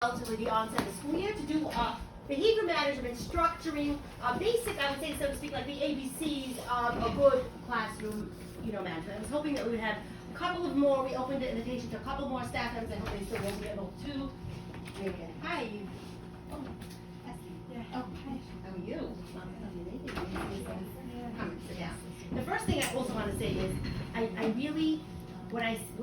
relatively the onset of the school year to do behavior management, structuring, basic, I would say, so to speak, like the ABCs of a good classroom, management. I was hoping that we would have a couple of more. We opened the invitation to a couple more staff members. I hope they still will be able to make it. Hi. Oh, yeah. Oh, hi. How are you? Come, sit down. The first thing I also want to say is, I really, when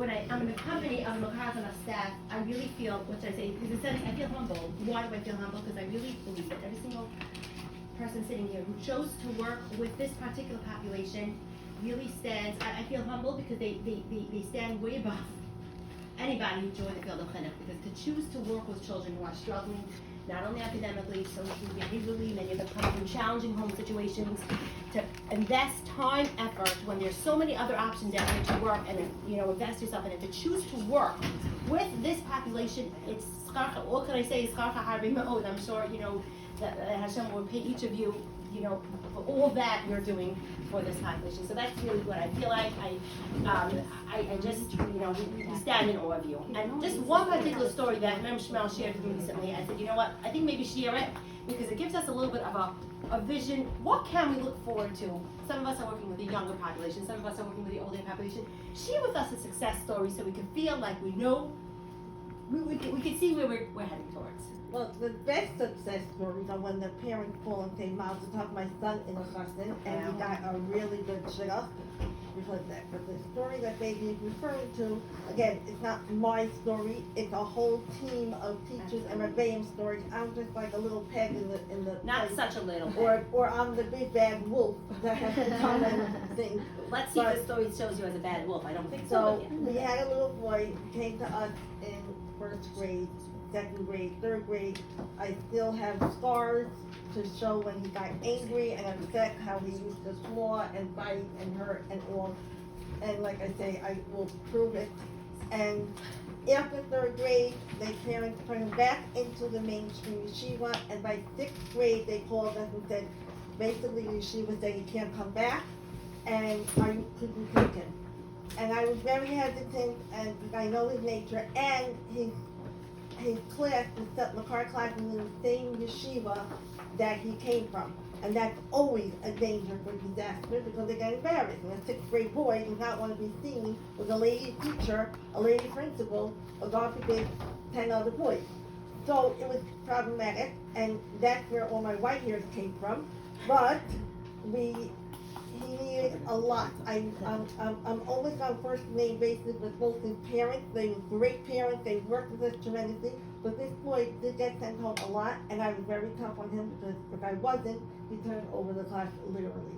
I'm in the company of McCarthy and of staff, I really feel, what should I say, because instead I feel humble. Why do I feel humble? Because I really believe that every single person sitting here who chose to work with this particular population really stands, I feel humble because they stand way above anybody who joined the field of clinic, because to choose to work with children who are struggling, not only academically, socially, behaviorally, many of them come from challenging home situations, to invest time, effort, when there's so many other options out there to work and, invest yourself in it, to choose to work with this population, it's, what can I say, I'm sure, that Hashem will pay each of you, for all that you're doing for this population. So that's really what I feel like. I just, we stand in awe of you. And just one particular story that Mem Shmuel shared with me recently, I said, you know what, I think maybe share it, because it gives us a little bit of a vision. What can we look forward to? Some of us are working with the younger population, some of us are working with the older population. Share with us a success story so we can feel like we know, we can see where we're heading towards. Well, the best success stories are when the parents call and say, "Mom, to talk my son in a lesson," and he got a really good shidduch because that. But the story that baby is referring to, again, it's not my story. It's a whole team of teachers and rebellion stories. I'm just like a little peg in the not place. Such a little peg. Or I'm the big bad wolf that has to come and sing. Let's see if the story shows you as a bad wolf. I don't think so. So we had a little boy who came to us in first grade, second grade, third grade. I still have scars to show when he got angry and upset, how he used to claw and bite and hurt and all. And like I say, I will prove it. And after third grade, the parents put him back into the mainstream yeshiva, and by sixth grade, they called us and said, basically, yeshiva said he can't come back, and could you take him? And I was very hesitant, and I know his nature, and his class, the McCarthy class, was in the same yeshiva that he came from. And that's always a danger for disaster, because they get embarrassed. And a sixth grade boy does not want to be seen with a lady teacher, a lady principal, or God forbid, 10 other boys. So it was problematic, and that's where all my white hairs came from. But he needed a lot. I'm always on first name basis with both his parents. They were great parents. They worked with us tremendously. But this boy did get sent home a lot, and I was very tough on him, because if I wasn't, he turned over the class literally.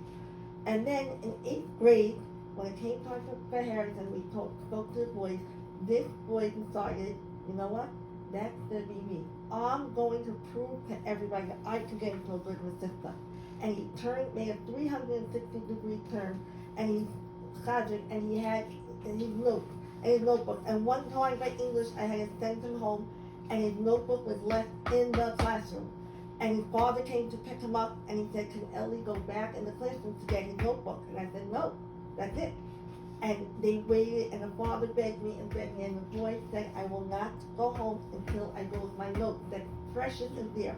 And then in 8th grade, when it came time for Harrison, we spoke to the boys. This boy decided, you know what? That's gonna be me. I'm going to prove to everybody that I can get into a good sister. And he made a 360-degree turn, and he chadrik, and he had his notebook. And one time by English, I had to send him home, and his notebook was left in the classroom. And his father came to pick him up, and he said, "Can Ellie go back in the classroom to get his notebook?" And I said, "No, that's it." And they waited, and the father begged me, and the boy said, "I will not go home until I go with my note. That's precious and dear."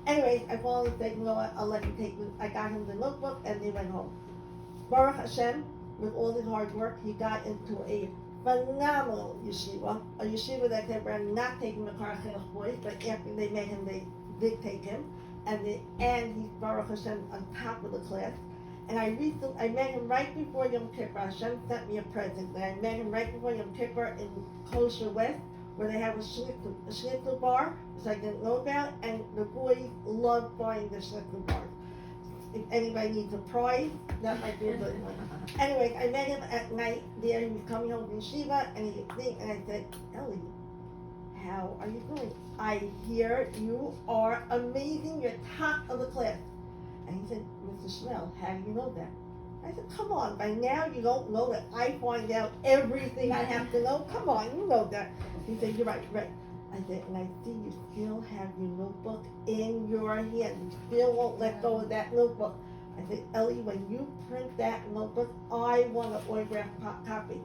Anyways, I finally said, "You know what, I'll let you take it." I got him the notebook, and they went home. Baruch Hashem, with all his hard work, he got into a phenomenal yeshiva, a yeshiva that they were not taking the car boys, but after they made him, they did take him, and he's Baruch Hashem on top of the class. And I met him right before Yom Kippur. Hashem sent me a present, and I met him right before Yom Kippur in Kosher West, where they have a schnitzel bar, which I didn't know about, and the boys love buying the schnitzel bars. If anybody needs a prize, that might be a good one. Anyway, I met him at night there. He was coming home from Shiva, and I said, "Ellie, how are you doing? I hear you are amazing. You're top of the class." And he said, "Mr. Shmuel, how do you know that?" I said, "Come on, by now you don't know that I find out everything I have to know. Come on, you know that." He said, "You're right, right." I said, "And I see you still have your notebook in your hand. You still won't let go of that notebook." I said, "Ellie, when you print that notebook, I want an autographed copy."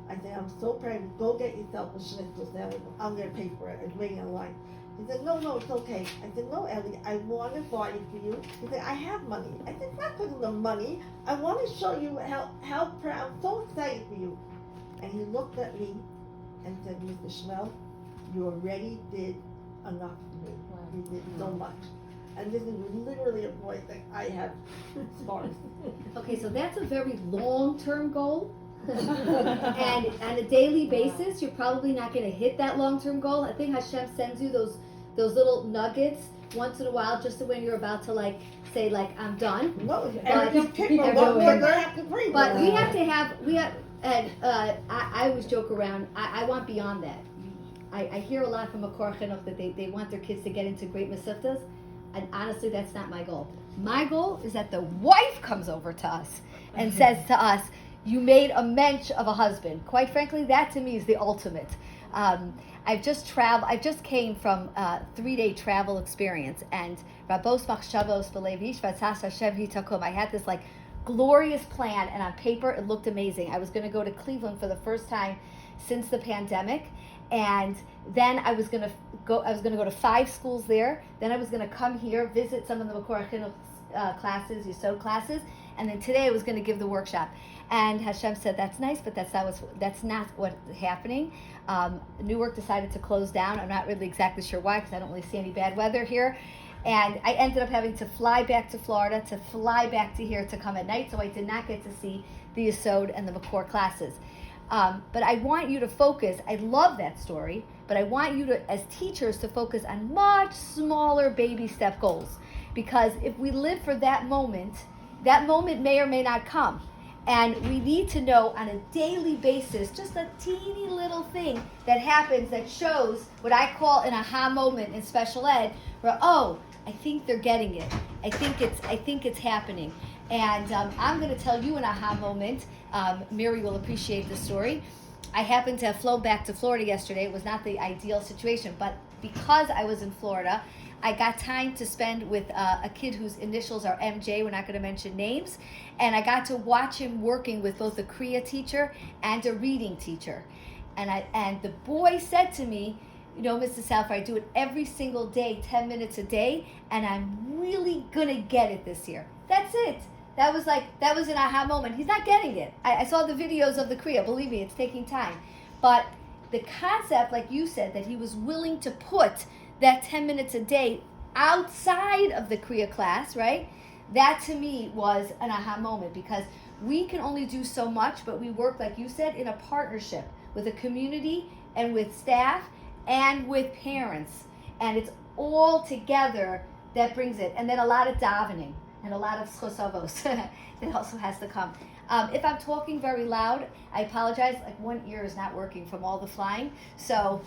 I said, "I'm so proud of you. Go get yourself a schnitzel sandwich. I'm going to pay for it. It's waiting in line." He said, no, it's okay. I said, no, Ellie, I want to buy it for you. He said, I have money. I said, it's not because of the money. I want to show you how proud, I'm so excited for you. And he looked at me and said, Mr. Schmel, you already did enough for me. You did so much. And this is literally a boy that I have scars. Okay, so that's a very long-term goal. And on a daily basis, you're probably not going to hit that long-term goal. I think Hashem sends you those little nuggets once in a while, just when you're about to say I'm done. No, But every kicker, every what we're kicker. going to have to pray But for. we have, and I always joke around. I want beyond that. I hear a lot from a Makor Chinuch that they want their kids to get into great masiftas, and honestly, that's not my goal. My goal is that the wife comes over to us and says to us, "You made a mensch of a husband." Quite frankly, that to me is the ultimate. I just came from a 3-day travel experience, and Rabos Machshavos B'Lev Vatzas Hashem Hitakum. I had this glorious plan, and on paper it looked amazing. I was going to go to Cleveland for the first time since the pandemic, and then I was going to go to 5 schools there. Then I was going to come here, visit some of the Makor Chinuch classes, Yesod classes, and then today I was going to give the workshop. And Hashem said, "That's nice, but that's not what's happening." Newark decided to close down. I'm not really exactly sure why, because I don't really see any bad weather here. And I ended up having to fly back to Florida, to fly back to here to come at night, so I did not get to see the Yesod and the Makor classes. But I want you to focus. I love that story, but I want you to, as teachers, to focus on much smaller baby step goals. Because if we live for that moment may or may not come. And we need to know on a daily basis, just a teeny little thing that happens that shows what I call an aha moment in special ed, where, oh, I think they're getting it. I think it's happening. And I'm going to tell you an aha moment. Miri will appreciate the story. I happened to have flown back to Florida yesterday. It was not the ideal situation, but because I was in Florida, I got time to spend with a kid whose initials are MJ. We're not going to mention names. And I got to watch him working with both a Kriya teacher and a reading teacher. And the boy said to me, Mrs. Salfer, I do it every single day, 10 minutes a day, and I'm really going to get it this year. That's it. That was an aha moment. He's not getting it. I saw the videos of the Kriya. Believe me, it's taking time. But the concept, like you said, that he was willing to put that 10 minutes a day outside of the Kriya class, right? That to me was an aha moment, because we can only do so much, but we work, like you said, in a partnership with a community and with staff and with parents. And it's all together that brings it. And then a lot of davening and a lot of schosavos that also has to come. If I'm talking very loud, I apologize. One ear is not working from all the flying. So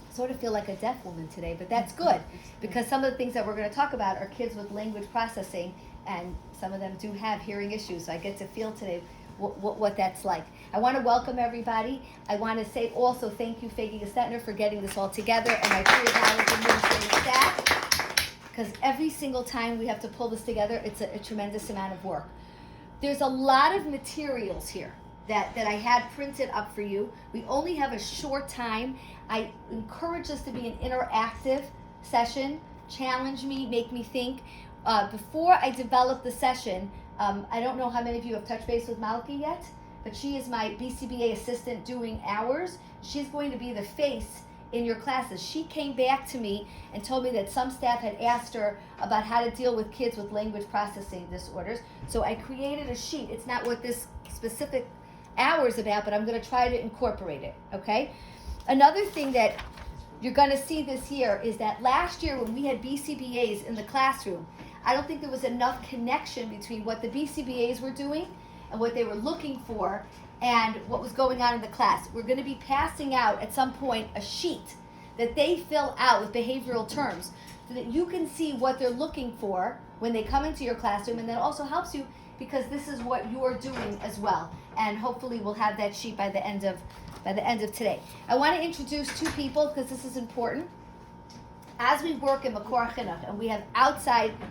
sort of feel like a deaf woman today, but that's good, because some of the things that we're going to talk about are kids with language processing, and some of them do have hearing issues, so I get to feel today what that's like. I want to welcome everybody. I want to say also thank you, Fagi Gestetner, for getting this all together, and my pre-knowledge administrative staff, because every single time we have to pull this together, it's a tremendous amount of work. There's a lot of materials here that I had printed up for you. We only have a short time. I encourage this to be an interactive session. Challenge me, make me think. Before I develop the session, I don't know how many of you have touched base with Malki yet, but she is my BCBA assistant doing hours. She's going to be the face in your classes. She came back to me and told me that some staff had asked her about how to deal with kids with language processing disorders. So I created a sheet. It's not what this specific hour is about, but I'm going to try to incorporate it, okay? Another thing that you're going to see this year is that last year when we had BCBAs in the classroom, I don't think there was enough connection between what the BCBAs were doing and what they were looking for and what was going on in the class. We're going to be passing out at some point a sheet that they fill out with behavioral terms so that you can see what they're looking for when they come into your classroom, and that also helps you because this is what you're doing as well. And hopefully we'll have that sheet by the end of today. I want to introduce 2 people because this is important. As we work in Makor Chinuch, and we have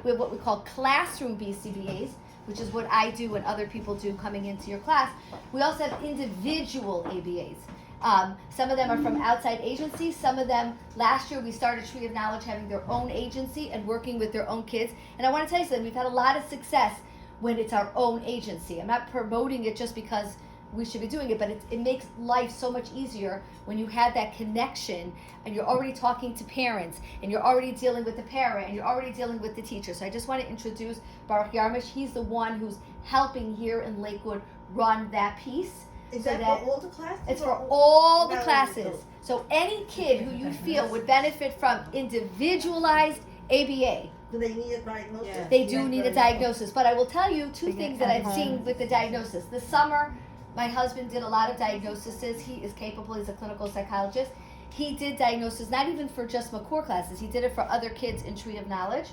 what we call classroom BCBAs, which is what I do and other people do coming into your class. We also have individual ABAs. Some of them are from outside agencies. Some of them, last year we started Tree of Knowledge having their own agency and working with their own kids. And I want to tell you something, we've had a lot of success when it's our own agency. I'm not promoting it just because we should be doing it, but it makes life so much easier when you have that connection and you're already talking to parents and you're already dealing with the parent and you're already dealing with the teacher. So I just want to introduce Baruch Yarmish. He's the one who's helping here in Lakewood run that piece. Is so that for all the classes? It's or for all the not classes. only So any kid who you feel would benefit from individualized ABA, Do they need a diagnosis? Yeah. they do Yes, need a very diagnosis. But I will tell you two To get things that at I've seen home. with the diagnosis. This summer, my husband did a lot of diagnoses. He is capable, he's a clinical psychologist. He did diagnosis, not even for just McCourt classes, he did it for other kids in Tree of Knowledge.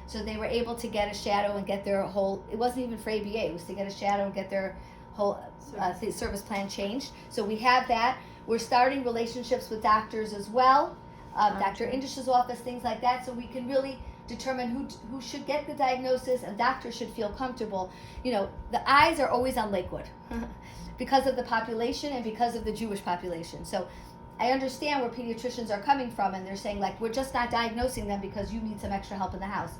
So they were able to get a shadow and get their whole, it wasn't even for ABA, it was to get a shadow and get their whole service plan changed. So we have that. We're starting relationships with doctors as well, Dr. Indish's office, things like that, so we can really determine who should get the diagnosis, and doctors should feel comfortable. You know, the eyes are always on Lakewood because of the population and because of the Jewish population. So I understand where pediatricians are coming from, and they're saying, like, we're just not diagnosing them because you need some extra help in the house.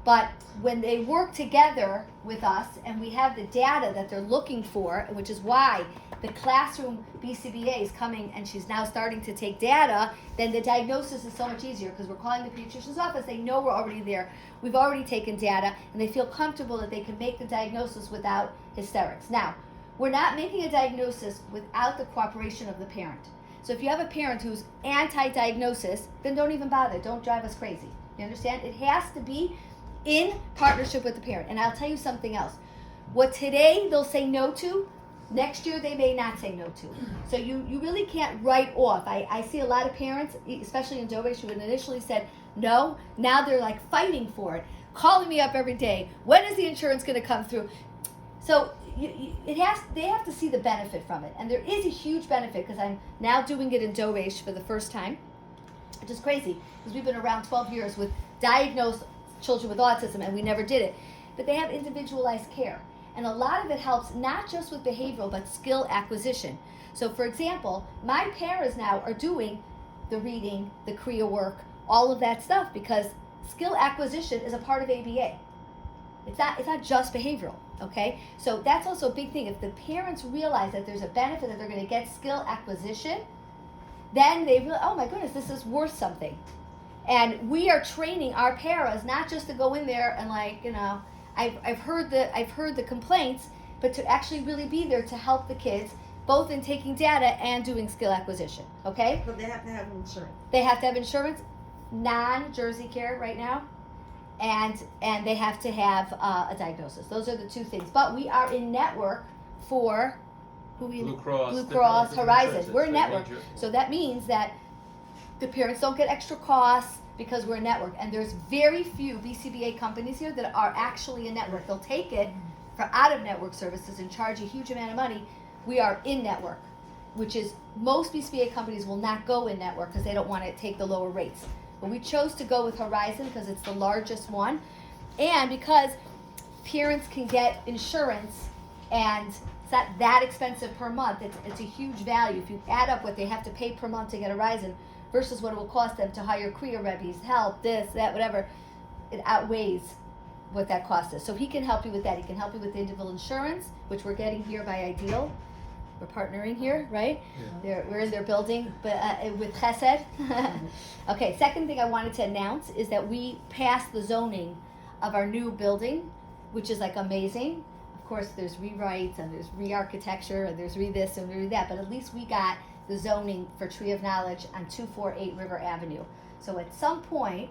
But when they work together with us and we have the data that they're looking for, which is why the classroom BCBA is coming and she's now starting to take data, then the diagnosis is so much easier because we're calling the pediatrician's office. They know we're already there. We've already taken data and they feel comfortable that they can make the diagnosis without hysterics. Now, we're not making a diagnosis without the cooperation of the parent. So if you have a parent who's anti-diagnosis, then don't even bother. Don't drive us crazy. You understand? It has to be in partnership with the parent. And I'll tell you something else. What today they'll say no to, next year they may not say no to. So you really can't write off. I see a lot of parents, especially in Dobesh, who initially said no. Now they're like fighting for it, calling me up every day. When is the insurance going to come through? So they have to see the benefit from it. And there is a huge benefit because I'm now doing it in Dobesh for the first time, which is crazy because we've been around 12 years with diagnosed children with autism and we never did it. But they have individualized care. And a lot of it helps not just with behavioral but skill acquisition. So for example, my paras now are doing the reading, the Kriya work, all of that stuff because skill acquisition is a part of ABA. It's not just behavioral, okay? So that's also a big thing. If the parents realize that there's a benefit that they're going to get skill acquisition, then they realize, oh my goodness, this is worth something. And we are training our paras not just to go in there and like, you know, I've heard the complaints, but to actually really be there to help the kids, both in taking data and doing skill acquisition. Okay? But they have to have insurance. They have to have insurance, non-Jersey care right now, and they have to have a diagnosis. Those are the two things. But we are in network for who we Blue Cross, Blue different- Cross, different Horizon. insurances, We're in like network, major- so that means that the parents don't get extra costs because we're a network. And there's very few BCBA companies here that are actually a network. They'll take it for out-of-network services and charge a huge amount of money. We are in network, which is most BCBA companies will not go in network because they don't want to take the lower rates. But we chose to go with Horizon because it's the largest one, and because parents can get insurance and it's not that expensive per month. It's a huge value. If you add up what they have to pay per month to get Horizon versus what it will cost them to hire Kriya Rebbe's, help, this, that, whatever, it outweighs what that cost is. So he can help you with that. He can help you with the individual insurance, which we're getting here by Ideal. We're partnering here, right? Yeah. We're in their building, but with Chesed. Okay, second thing I wanted to announce is that we passed the zoning of our new building, which is like amazing. Of course, there's rewrites and there's re-architecture and there's re-this and re-that, but at least we got the zoning for Tree of Knowledge on 248 River Avenue. So at some point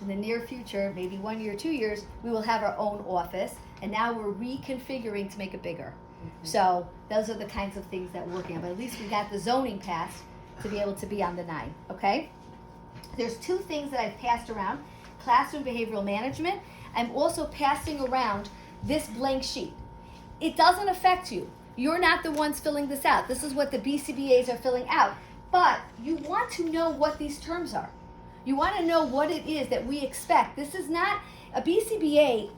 in the near future, maybe 1 year, 2 years, we will have our own office, and now we're reconfiguring to make it bigger. So those are the kinds of things that we're working on, but at least we got the zoning passed to be able to be on the 9, okay? There's two things that I've passed around, classroom behavioral management. I'm also passing around this blank sheet. It doesn't affect you. You're not the ones filling this out. This is what the BCBAs are filling out. But you want to know what these terms are. You want to know what it is that we expect. This is not a BCBA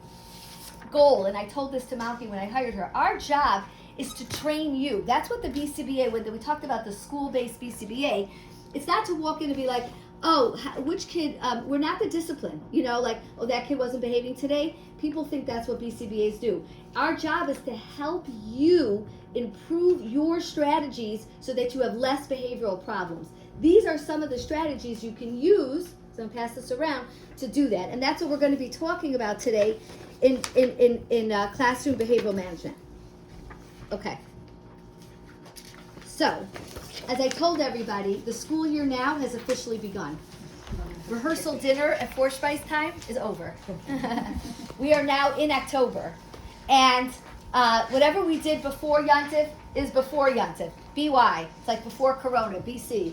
goal, and I told this to Malki when I hired her. Our job is to train you. That's what the BCBA, when we talked about the school-based BCBA, it's not to walk in and be like, oh, which kid, we're not the discipline, like, oh, that kid wasn't behaving today. People think that's what BCBAs do. Our job is to help you improve your strategies so that you have less behavioral problems. These are some of the strategies you can use, so I'm pass this around, to do that. And that's what we're going to be talking about today in classroom behavioral management. Okay. So, as I told everybody, the school year now has officially begun. Rehearsal dinner at Vorspeis time is over. We are now in October. And whatever we did before Yontif is before Yontif. BY, it's like before Corona, BC.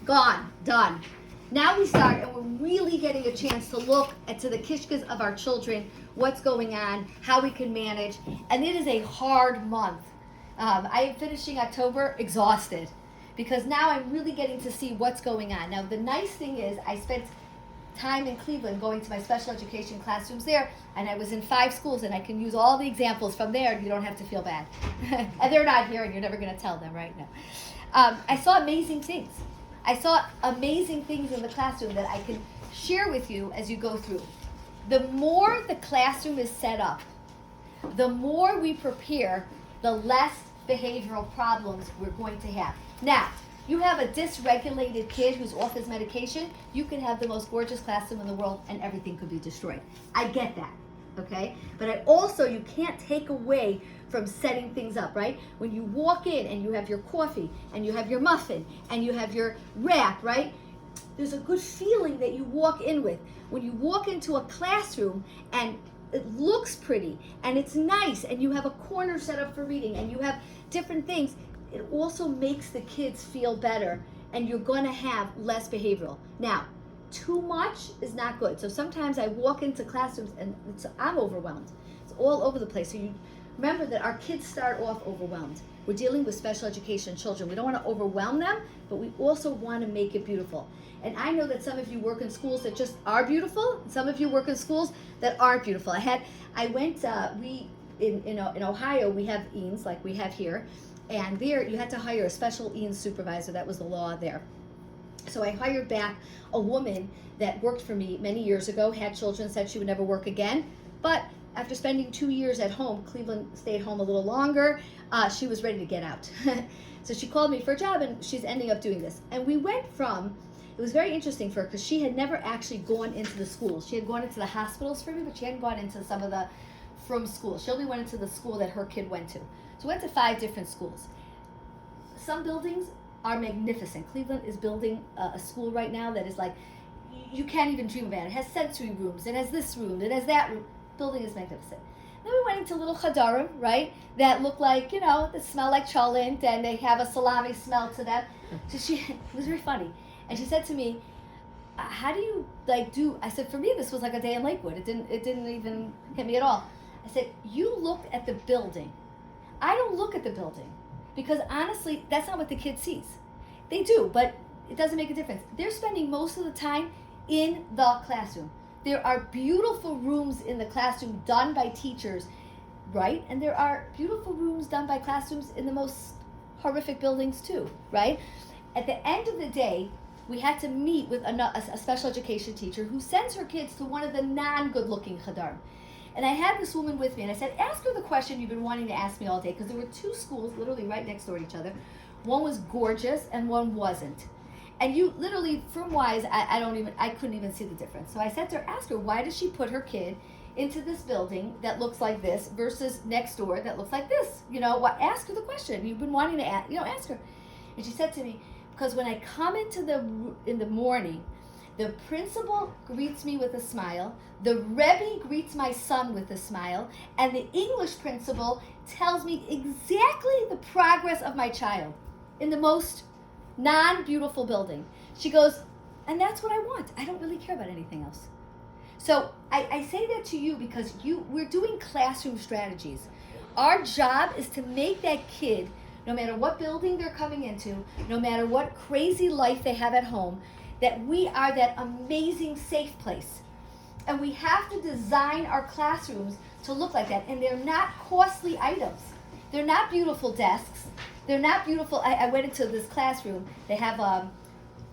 Gone, done. Now we start, and we're really getting a chance to look to the kishkas of our children, what's going on, how we can manage. And it is a hard month. I am finishing October exhausted, because now I'm really getting to see what's going on. Now, the nice thing is I spent time in Cleveland going to my special education classrooms there, and I was in 5 schools, and I can use all the examples from there, and you don't have to feel bad. And they're not here, and you're never going to tell them right now. I saw amazing things. I saw amazing things in the classroom that I can share with you as you go through. The more the classroom is set up, the more we prepare, the less behavioral problems we're going to have. Now, you have a dysregulated kid who's off his medication, you can have the most gorgeous classroom in the world and everything could be destroyed. I get that, okay? But you can't take away from setting things up, right? When you walk in and you have your coffee and you have your muffin and you have your wrap, right? There's a good feeling that you walk in with. When you walk into a classroom and it looks pretty and it's nice and you have a corner set up for reading and you have different things, it also makes the kids feel better and you're going to have less behavioral. Now, too much is not good. So sometimes I walk into classrooms and I'm overwhelmed. It's all over the place. So you remember that our kids start off overwhelmed. We're dealing with special education children. We don't want to overwhelm them, but we also want to make it beautiful. And I know that some of you work in schools that just are beautiful. And some of you work in schools that aren't beautiful. In Ohio, we have EANS like we have here. And there, you had to hire a special EANS supervisor. That was the law there. So I hired back a woman that worked for me many years ago, had children, said she would never work again. But after spending 2 years at home, Cleveland stayed home a little longer, she was ready to get out. So she called me for a job, and she's ending up doing this. And we went from, it was very interesting for her, because she had never actually gone into the schools. She had gone into the hospitals for me, but she hadn't gone into some of the from schools. She only went into the school that her kid went to. So we went to 5 different schools. Some buildings are magnificent. Cleveland is building a school right now that is like, you can't even dream about it. It has sensory rooms, it has this room, it has that room. Building is magnificent. Then we went into little chadarim, right, that look like, that smell like cholent, and they have a salami smell to them. So it was very funny. And she said to me, how do you I said, for me, this was like a day in Lakewood. It didn't even hit me at all. I said, you look at the building. I don't look at the building, because honestly, that's not what the kid sees. They do, but it doesn't make a difference. They're spending most of the time in the classroom. There are beautiful rooms in the classroom done by teachers, right? And there are beautiful rooms done by classrooms in the most horrific buildings too, right? At the end of the day, we had to meet with a special education teacher who sends her kids to one of the non-good-looking chadar. And I had this woman with me, and I said, ask her the question you've been wanting to ask me all day, because there were 2 schools literally right next door to each other. One was gorgeous, and one wasn't. And you literally, firm-wise, I couldn't even see the difference. So I said to her, ask her, why does she put her kid into this building that looks like this versus next door that looks like this? Ask her the question. You've been wanting to ask her. And she said to me, because when I come in the morning, the principal greets me with a smile, the Rebbe greets my son with a smile, and the English principal tells me exactly the progress of my child in the most non-beautiful building. She goes, and that's what I want. I don't really care about anything else. So I say that to you because we're doing classroom strategies. Our job is to make that kid, no matter what building they're coming into, no matter what crazy life they have at home, that we are that amazing safe place. And we have to design our classrooms to look like that. And they're not costly items. They're not beautiful desks. They're not beautiful. I went into this classroom. They have, I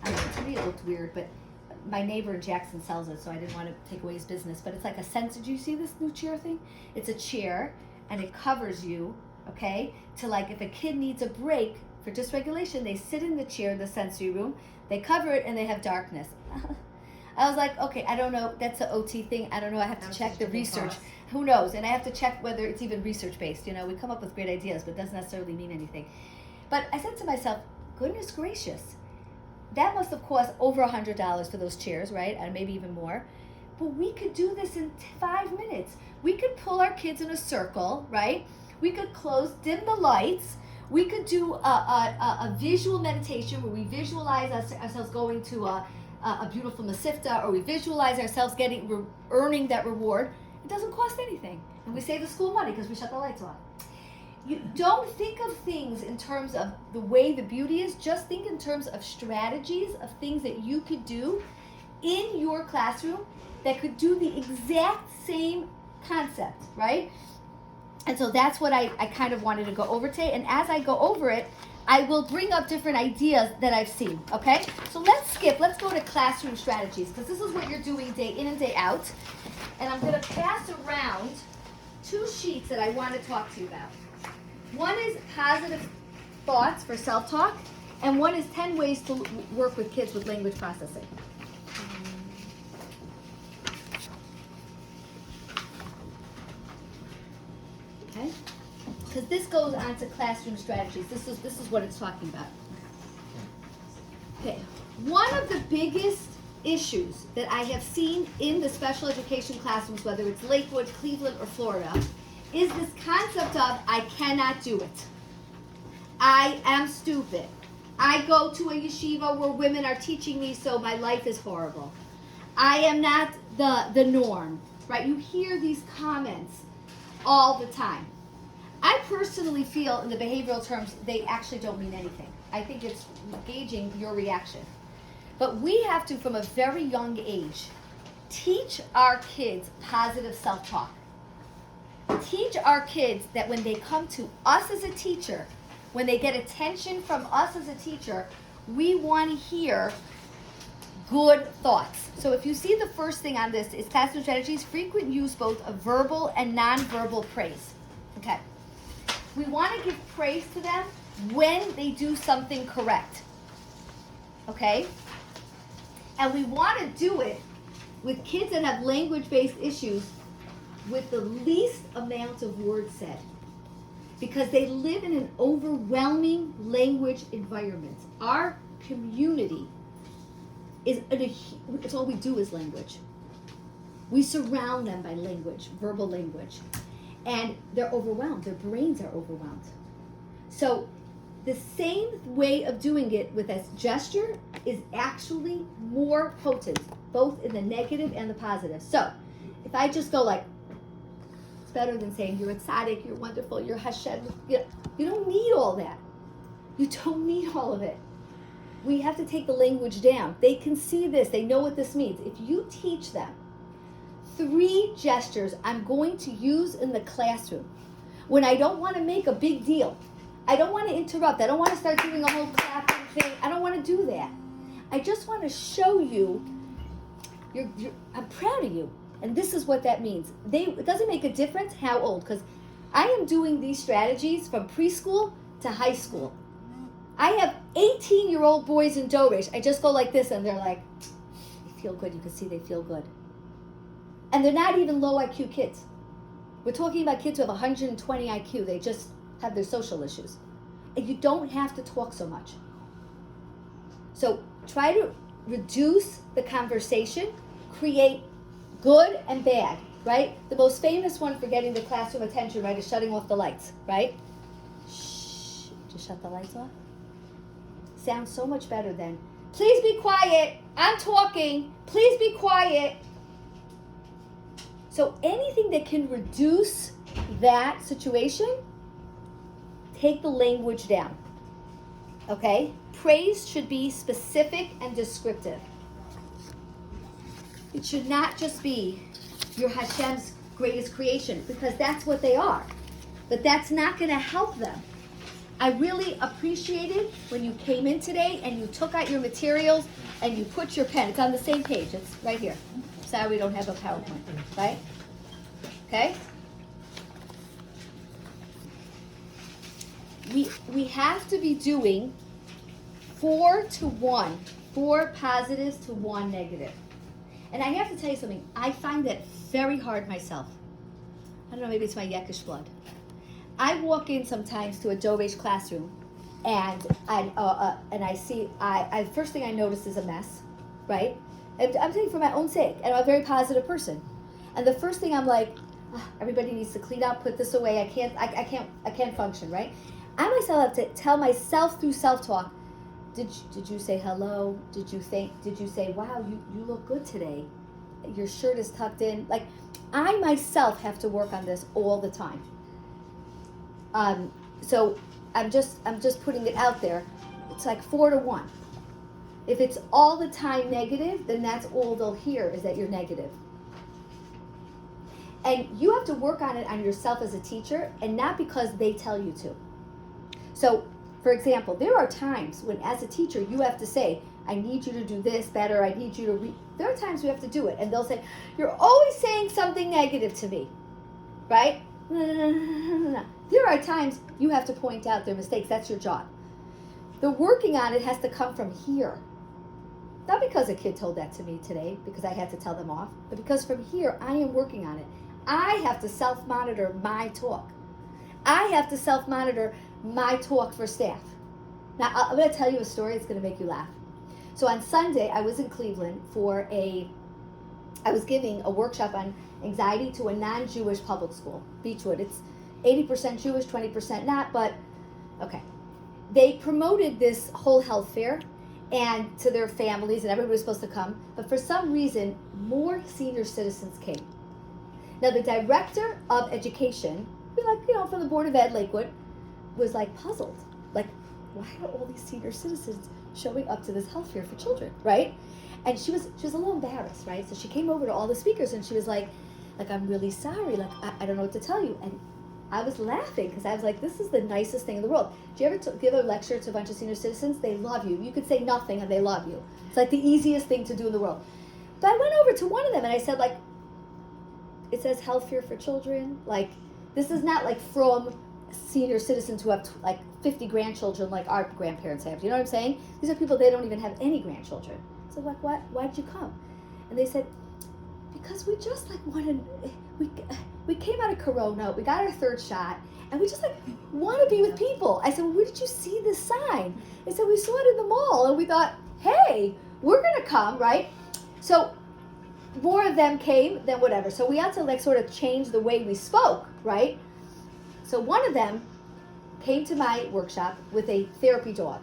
mean, to me it looked weird, but my neighbor in Jackson sells it, so I didn't want to take away his business. But it's like a sensor. Do you see this new chair thing? It's a chair, and it covers you, okay? To like, if a kid needs a break for dysregulation, they sit in the chair in the sensory room, they cover it, and they have darkness. I was like, okay, I don't know. That's an OT thing. I don't know. I have to check the research. Who knows? And I have to check whether it's even research-based. You know, we come up with great ideas, but it doesn't necessarily mean anything. But I said to myself, goodness gracious, that must have cost over $100 for those chairs, right? And maybe even more. But we could do this in 5 minutes. We could pull our kids in a circle, right? We could dim the lights. We could do a visual meditation where we visualize ourselves going to a beautiful masifta, or we visualize ourselves earning that reward. It doesn't cost anything. And we save the school money because we shut the lights off. You don't think of things in terms of the way the beauty is. Just think in terms of strategies of things that you could do in your classroom that could do the exact same concept, right? And so that's what I kind of wanted to go over today. And as I go over it, I will bring up different ideas that I've seen, okay? So let's go to classroom strategies, because this is what you're doing day in and day out. And I'm gonna pass around 2 sheets that I want to talk to you about. One is positive thoughts for self-talk, and one is 10 ways to work with kids with language processing. Okay? Because this goes on to classroom strategies. This is what it's talking about. Okay. One of the biggest issues that I have seen in the special education classrooms, whether it's Lakewood, Cleveland, or Florida, is this concept of I cannot do it. I am stupid. I go to a yeshiva where women are teaching me, so my life is horrible. I am not the norm, right? You hear these comments all the time. I personally feel in the behavioral terms, they actually don't mean anything. I think it's gauging your reaction. But we have to, from a very young age, teach our kids positive self-talk. Teach our kids that when they come to us as a teacher, when they get attention from us as a teacher, we want to hear good thoughts. So if you see the first thing on this is classroom strategies, frequent use both of verbal and nonverbal praise. Okay. We want to give praise to them when they do something correct. Okay? And we want to do it with kids that have language-based issues with the least amount of words said. Because they live in an overwhelming language environment. Our community it's all we do is language. We surround them by language, verbal language. And they're overwhelmed. Their brains are overwhelmed. So the same way of doing it with a gesture is actually more potent, both in the negative and the positive. So if I just go like, it's better than saying you're a tzaddik, you're wonderful, you're Hashem. You don't need all that. You don't need all of it. We have to take the language down. They can see this. They know what this means. If you teach them 3 gestures I'm going to use in the classroom when I don't want to make a big deal. I don't want to interrupt. I don't want to start doing a whole clapping thing. I don't want to do that. I just want to show you, I'm proud of you. And this is what that means. It doesn't make a difference how old, because I am doing these strategies from preschool to high school. I have 18-year-old boys in Dorish. I just go like this, and they're like, they feel good. You can see they feel good. And they're not even low IQ kids. We're talking about kids who have 120 IQ. They just have their social issues. And you don't have to talk so much. So try to reduce the conversation, create good and bad, right? The most famous one for getting the classroom attention, right, is shutting off the lights, right? Shh, just shut the lights off. Sounds so much better than, please be quiet, I'm talking, please be quiet. So anything that can reduce that situation, take the language down, okay? Praise should be specific and descriptive. It should not just be your Hashem's greatest creation, because that's what they are. but that's not going to help them. I really appreciated when you came in today and you took out your materials and you put your pen. It's on the same page. It's right here. Sorry we don't have a PowerPoint, right? Okay? We have to be doing 4 to 1. 4 positives to 1 negative. And I have to tell you something. I find that very hard myself. I don't know, maybe it's my Yekish blood. I walk in sometimes to a Dovesh classroom, and I see, first thing I notice is a mess, right? I'm saying for my own sake, and I'm a very positive person. And the first thing I'm like, everybody needs to clean up, put this away. I can't function, right? I myself have to tell myself through self-talk, did you say hello? Did you say, wow, you look good today? Your shirt is tucked in. Like, I myself have to work on this all the time. So I'm just putting it out there. It's like 4 to 1. If it's all the time negative, then that's all they'll hear is that you're negative. And you have to work on it on yourself as a teacher, and not because they tell you to. So, for example, there are times when as a teacher you have to say, I need you to do this better, I need you to there are times we have to do it, and they'll say, you're always saying something negative to me, right? There are times you have to point out their mistakes. That's your job. The working on it has to come from here. Not because a kid told that to me today, because I had to tell them off, but because from here I am working on it. I have to self-monitor my talk. I have to self-monitor my talk for staff. Now, I'm going to tell you a story that's going to make you laugh. So on Sunday, I was in Cleveland I was giving a workshop on anxiety to a non-Jewish public school, Beechwood. It's 80% Jewish, 20% not, but okay. They promoted this whole health fair and to their families, and everybody was supposed to come, but for some reason, more senior citizens came. Now, the director of education, from the Board of Ed, Lakewood, was puzzled. Why are all these senior citizens showing up to this health fair for children, right? And she was a little embarrassed, right? So she came over to all the speakers and she was like, I'm really sorry, I don't know what to tell you. And I was laughing because I was like, this is the nicest thing in the world. Do you ever give a lecture to a bunch of senior citizens? They love you. You could say nothing and they love you. It's like the easiest thing to do in the world. But I went over to one of them and I said, it says health fair for children. This is not from senior citizens who have 50 grandchildren like our grandparents have. You know what I'm saying? These are people, they don't even have any grandchildren. So why'd you come? And they said, because we just wanted, we came out of Corona, we got our 3rd shot, and we just want to be with people. I said, well, where did you see this sign? They said, we saw it in the mall, and we thought, hey, we're gonna come, right? So more of them came, then whatever. So we had to sort of change the way we spoke, right? So one of them came to my workshop with a therapy dog.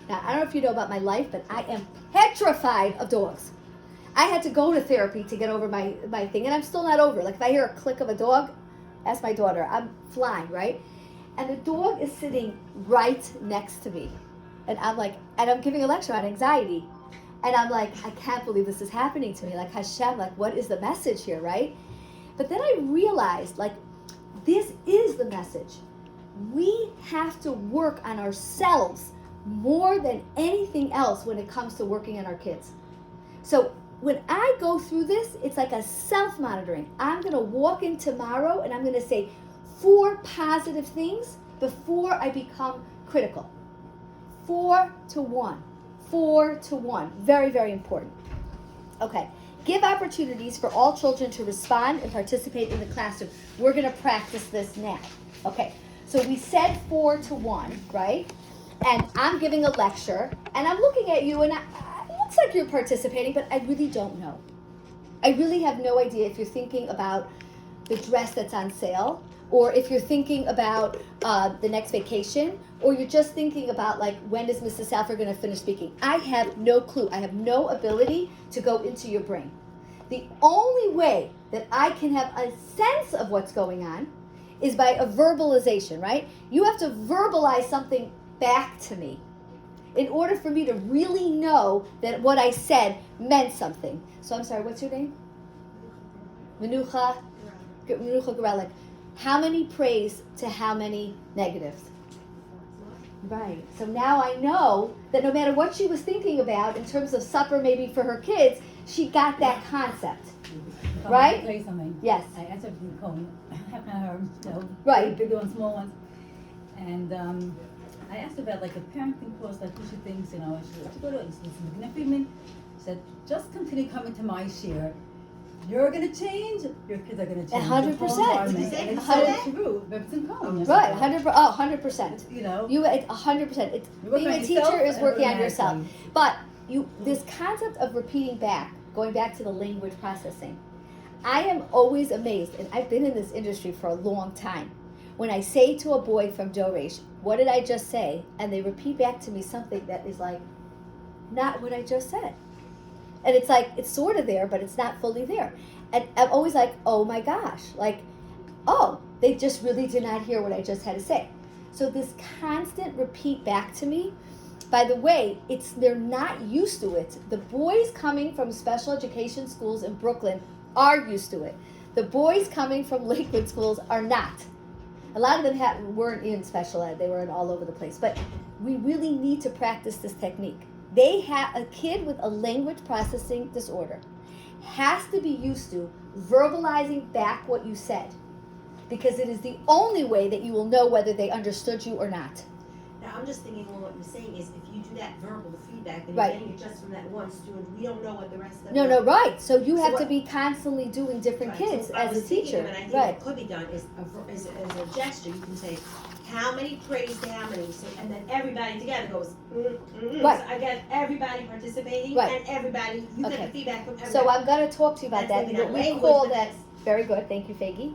Now, I don't know if you know about my life, but I am petrified of dogs. I had to go to therapy to get over my thing, and I'm still not over it. If I hear a click of a dog, ask my daughter, I'm flying, right? And the dog is sitting right next to me. And I'm giving a lecture on anxiety. And I'm I can't believe this is happening to me. Hashem, what is the message here, right? But then I realized, this is the message. We have to work on ourselves more than anything else when it comes to working on our kids. So when I go through this, it's like a self-monitoring. I'm going to walk in tomorrow and I'm going to say 4 positive things before I become critical. 4 to 1. 4 to 1. Very, very important. Okay. Give opportunities for all children to respond and participate in the classroom. We're going to practice this now. Okay. So we said 4 to 1, right? And I'm giving a lecture, and I'm looking at you, and it looks like you're participating, but I really don't know. I really have no idea if you're thinking about the dress that's on sale, or if you're thinking about the next vacation, or you're just thinking about when is Mrs. Salford going to finish speaking. I have no clue. I have no ability to go into your brain. The only way that I can have a sense of what's going on is by a verbalization, right? You have to verbalize something back to me in order for me to really know that what I said meant something. So I'm sorry, what's your name? Menucha Garelic. How many praise to how many negatives? Right. So now I know that no matter what she was thinking about in terms of supper maybe for her kids, she got that concept. Right? I'll tell you something. Yes. I answered the phone. I have her, Right. big ones, small ones. And I asked her about like a parenting course, like who she thinks, she should go to. It's Magna Friedman. She said, just continue coming to my share. You're gonna change. Your kids are gonna change. 100%. Did you say it's that? so true. Rebson Cohen. Right. 100%. You know. You 100%. It's, You work being on a yourself teacher is and working on automatically. yourself. But this concept of repeating back, going back to the language processing, I am always amazed, and I've been in this industry for a long time. When I say to a boy from Doresh, what did I just say? And they repeat back to me something that is like, not what I just said. And it's like, it's sort of there, but it's not fully there. And I'm always like, oh my gosh, like, oh, they just really did not hear what I just had to say. So this constant repeat back to me, by the way, they're not used to it. The boys coming from special education schools in Brooklyn are used to it. The boys coming from Lakewood schools are not. A lot of them weren't in special ed, they were in all over the place. But we really need to practice this technique. They have a kid with a language processing disorder has to be used to verbalizing back what you said, because it is the only way that you will know whether they understood you or not. Now, I'm just thinking, well, what you're saying is if you do that verbal feedback and Right. you're getting it just from that one student, we don't know what the rest of No, right. So you So have to what- be constantly doing different Right, kids so I as was a thinking teacher. of an idea Right. that could be done is as a gesture. You can say, how many praise to how many, so, and then everybody together goes, Right. So I get everybody participating Right. and everybody, you Okay. get the feedback from everybody. So I'm going to talk to you about That's that. maybe What not we language, call but that. Very good. Thank you, Faggy.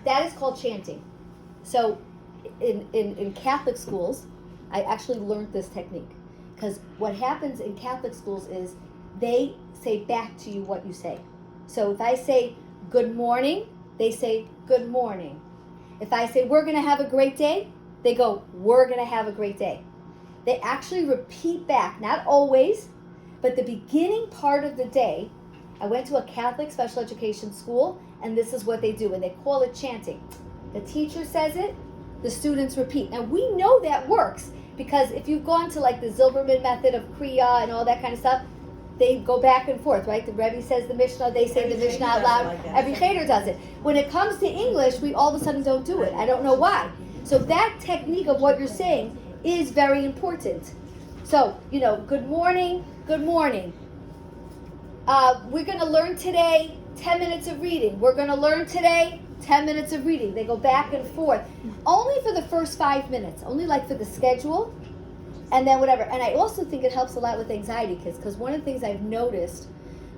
That is called chanting. So in Catholic schools, I actually learned this technique. Because what happens in Catholic schools is they say back to you what you say. So if I say good morning, they say good morning. If I say we're going to have a great day, they go, we're going to have a great day. They actually repeat back, not always, but the beginning part of the day. I went to a Catholic special education school, and this is what they do, and they call it chanting. The teacher says it, the students repeat. And we know that works, because if you've gone to like the Zilberman method of Kriya and all that kind of stuff, they go back and forth, right? The Rebbe says the Mishnah, they say Every the Mishnah Cheder out does it loud. like that. Every Cheder does it. When it comes to English, we all of a sudden don't do it. I don't know why. So that technique of what you're saying is very important. So, good morning, good morning. We're going to learn today 10 minutes of reading. We're going to learn today 10 minutes of reading. They go back and forth. Only for the first 5 minutes. Only like for the schedule. And then whatever. And I also think it helps a lot with anxiety kids. Because one of the things I've noticed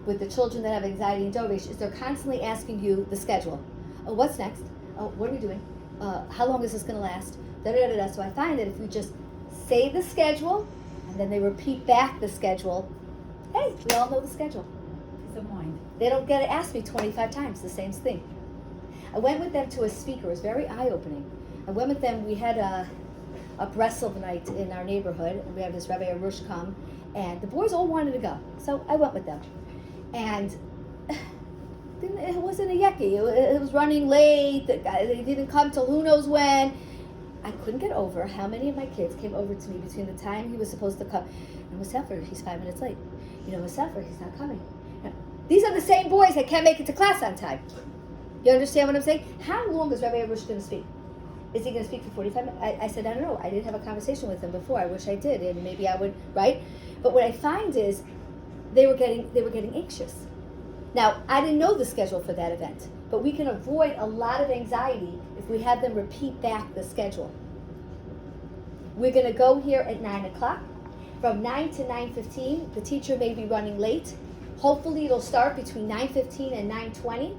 with the children that have anxiety in Doresh is they're constantly asking you the schedule. Oh, what's next? Oh, what are we doing? How long is this going to last? Da-da-da-da. So I find that if we just say the schedule, and then they repeat back the schedule, hey, we all know the schedule. Peace of mind. They don't get to ask me 25 times the same thing. I went with them to a speaker. It was very eye-opening. I went with them. We had a Breslov night in our neighborhood. And we had this Rabbi Arush come, and the boys all wanted to go. So I went with them. And it wasn't a yucky. It was running late. They didn't come till who knows when. I couldn't get over how many of my kids came over to me between the time he was supposed to come. And Musafer, he's 5 minutes late. Musafer, he's not coming. These are the same boys that can't make it to class on time. You understand what I'm saying? How long is Rabbi Arush going to speak? Is he going to speak for 45 minutes? I said, I don't know. I didn't have a conversation with him before. I wish I did, and maybe I would, right? But what I find is they were getting anxious. Now, I didn't know the schedule for that event, but we can avoid a lot of anxiety if we have them repeat back the schedule. We're going to go here at 9 o'clock. From 9 to 9:15, the teacher may be running late. Hopefully it'll start between 9:15 and 9:20.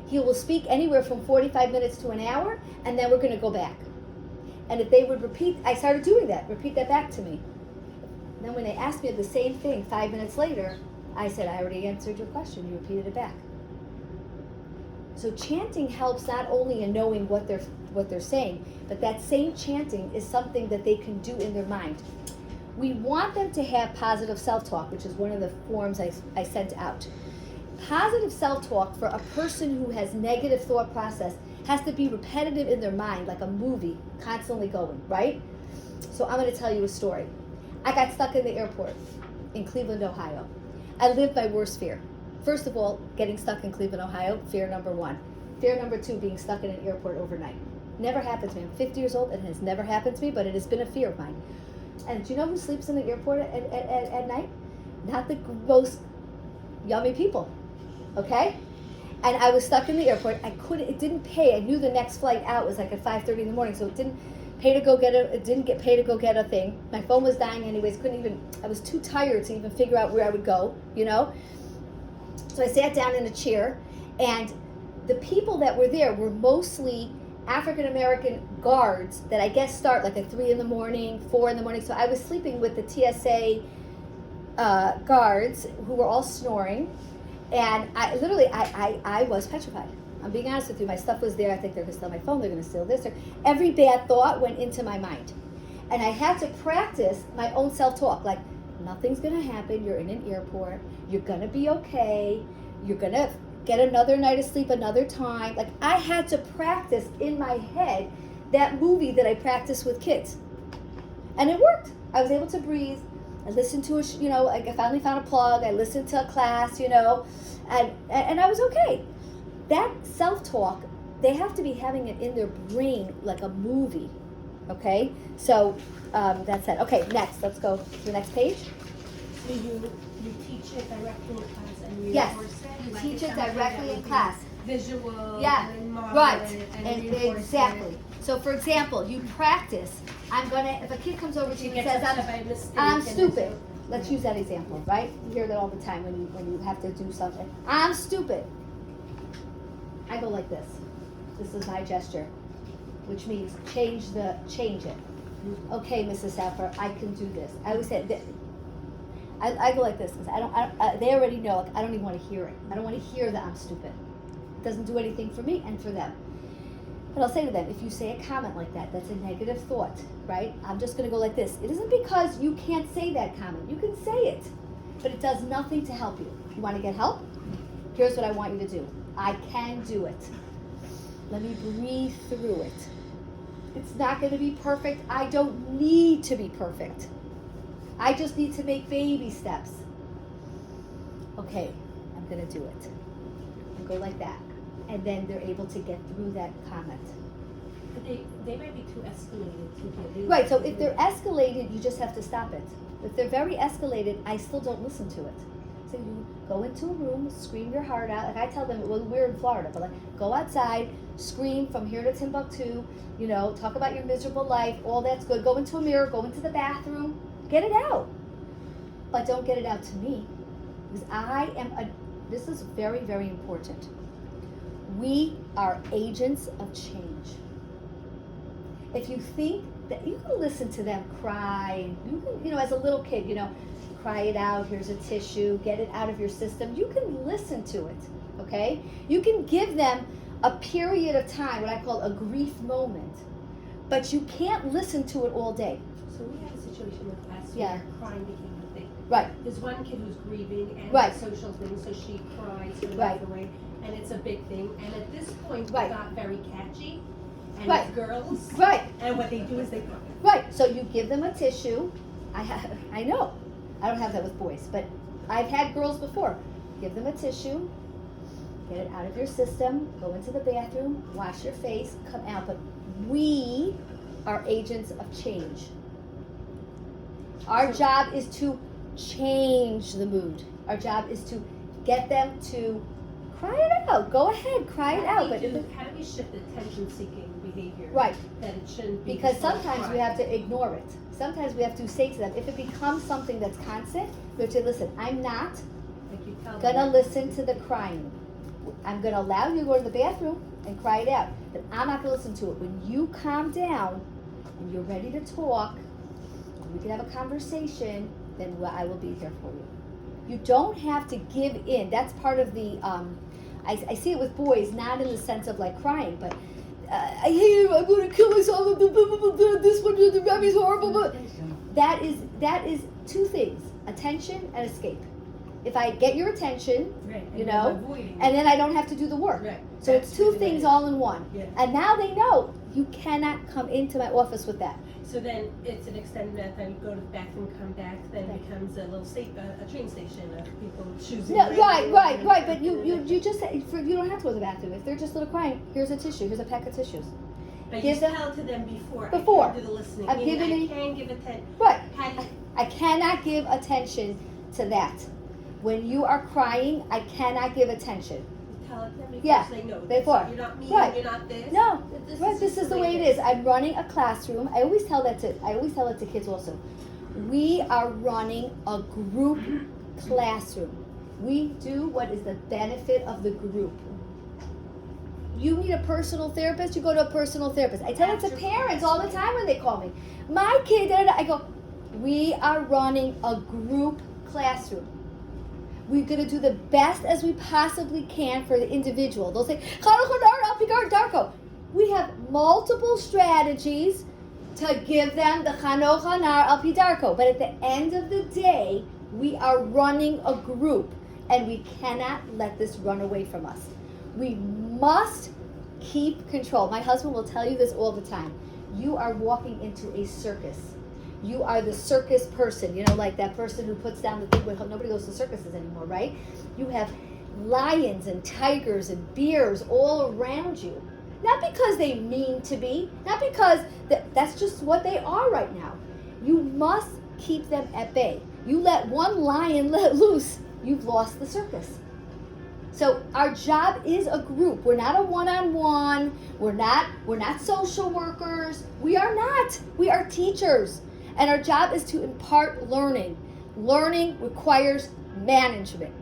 He will speak anywhere from 45 minutes to an hour, and then we're going to go back. And if they would repeat, I started doing that, repeat that back to me. Then when they asked me the same thing 5 minutes later, I said, I already answered your question, you repeated it back. So chanting helps not only in knowing what they're saying, but that same chanting is something that they can do in their mind. We want them to have positive self-talk, which is one of the forms I sent out. positive self-talk for a person who has negative thought process has to be repetitive in their mind, like a movie, constantly going, right? So I'm going to tell you a story. I got stuck in the airport in Cleveland, Ohio. I lived my worst fear. First of all, getting stuck in Cleveland, Ohio, fear number 1. Fear number 2, being stuck in an airport overnight. Never happened to me. I'm 50 years old. It has never happened to me, but it has been a fear of mine. And do you know who sleeps in the airport at night? Not the most yummy people, okay? And I was stuck in the airport. It didn't pay. I knew the next flight out was like at 5:30 in the morning, so it didn't pay to go get a thing. My phone was dying anyways. I was too tired to even figure out where I would go, you know? So I sat down in a chair, and the people that were there were mostly African American guards that I guess start like at 3 in the morning, 4 in the morning. So I was sleeping with the TSA guards who were all snoring, and I was petrified. I'm being honest with you. My stuff was there. I think they're going to steal my phone. They're going to steal this. Every bad thought went into my mind, and I had to practice my own self-talk. Like, nothing's going to happen. You're in an airport. You're going to be okay. You're going to get another night of sleep another time. Like, I had to practice in my head that movie that I practice with kids, and it worked. I was able to breathe. I listened to I finally found a plug. I listened to a class, and I was okay. That self-talk, they have to be having it in their brain like a movie, okay? So that's it. Okay, next, let's go to the next page. So you teach it directly in class and you Yes, reinforce it? you Like, teach it's it something directly that in we class. Visual Yeah, and model right, it and and reinforce exactly. it. So for example, you practice. If a kid comes over to you and says, upset by a mistake I'm and stupid. then- Let's use that example, right? You hear that all the time when you have to do something. I'm stupid. I go like this. This is my gesture, which means change it. Okay, Mrs. Saffer, I can do this. I always say that. I go like this because they already know. Like, I don't even want to hear it. I don't want to hear that I'm stupid. It doesn't do anything for me and for them. But I'll say to them, if you say a comment like that, that's a negative thought, right? I'm just going to go like this. It isn't because you can't say that comment. You can say it, but it does nothing to help you. You want to get help? Here's what I want you to do. I can do it. Let me breathe through it. It's not going to be perfect. I don't need to be perfect. I just need to make baby steps. Okay, I'm going to do it. And go like that. And then they're able to get through that comment. But they might be too escalated to do. Right, so if they're escalated, you just have to stop it. If they're very escalated, I still don't listen to it. So you go into a room, scream your heart out. Like I tell them, well, we're in Florida, but like, go outside, scream from here to Timbuktu, talk about your miserable life, all that's good. Go into a mirror, go into the bathroom, get it out. But don't get it out to me. Because this is very, very important. We are agents of change. If you think that you can listen to them cry, you can, as a little kid, cry it out, here's a tissue, get it out of your system. You can listen to it, okay? You can give them a period of time, what I call a grief moment, but you can't listen to it all day. So we had a situation with us Yeah. where crying became a thing. Right. There's one kid who's grieving and Right. the social thing, so she cries her Right. life away, and it's a big thing. And at this point, Right. we got very catchy, and Right. it's girls, Right. and what they do is they cry. Right, so you give them a tissue. I know, I don't have that with boys, but I've had girls before. Give them a tissue, get it out of your system, go into the bathroom, wash your face, come out. But we are agents of change. Our job is to change the mood. Our job is to get them to cry it out. Go ahead, cry it out. But How do we shift the attention-seeking behavior? right. That it shouldn't be. Because just like sometimes cry. we have to ignore it. Sometimes we have to say to them, if it becomes something that's constant, we have to listen. I'm not Like you tell gonna them. listen to the crying. I'm gonna allow you to go to the bathroom and cry it out, but I'm not gonna listen to it. When you calm down and you're ready to talk, and we can have a conversation, then I will be here for you. You don't have to give in. That's part of the, I see it with boys, not in the sense of like crying, but I hate him, I'm gonna kill myself, this one, the rabbit's horrible, but that is two things, attention and escape. if I get your attention, Right, and you you're know, avoiding and then I don't have to do the work. Right. So it's That's two really things what it all in one. Yeah. And now they know you cannot come into my office with that. So then it's an extended amount of time, you go to the bathroom, come back, then it Right. becomes a little a train station of people choosing. No, right, but you just said, you don't have to go to the bathroom. If they're just a little crying, here's a tissue, here's a pack of tissues. But give you them- tell to them before. Before. I can do the listening. I've Meaning given I it- can give attention. Right. How do you, I cannot give attention to that. When you are crying, I cannot give attention. tell it to them before Yeah, so they know. before. You're not me, Right. you're not this. No, This right, this is the way it is. I'm running a classroom. I always tell it to kids also. We are running a group classroom. We do what is the benefit of the group. You need a personal therapist, you go to a personal therapist. I tell it to parents all the time when they call me. My kid, I go, we are running a group classroom. We're going to do the best as we possibly can for the individual. They'll say, Darko. We have multiple strategies to give them the Chanoch Hanar Al Pi Darko. But at the end of the day, we are running a group, and we cannot let this run away from us. We must keep control. My husband will tell you this all the time. You are walking into a circus. You are the circus person, you know, like that person who puts down the thing where nobody goes to circuses anymore, right? You have lions and tigers and bears all around you. Not because they mean to be, not because that's just what they are right now. You must keep them at bay. You let one lion let loose, you've lost the circus. So our job is a group. We're not a one-on-one. We're not social workers. We are not. We are teachers. And our job is to impart learning. Learning requires management.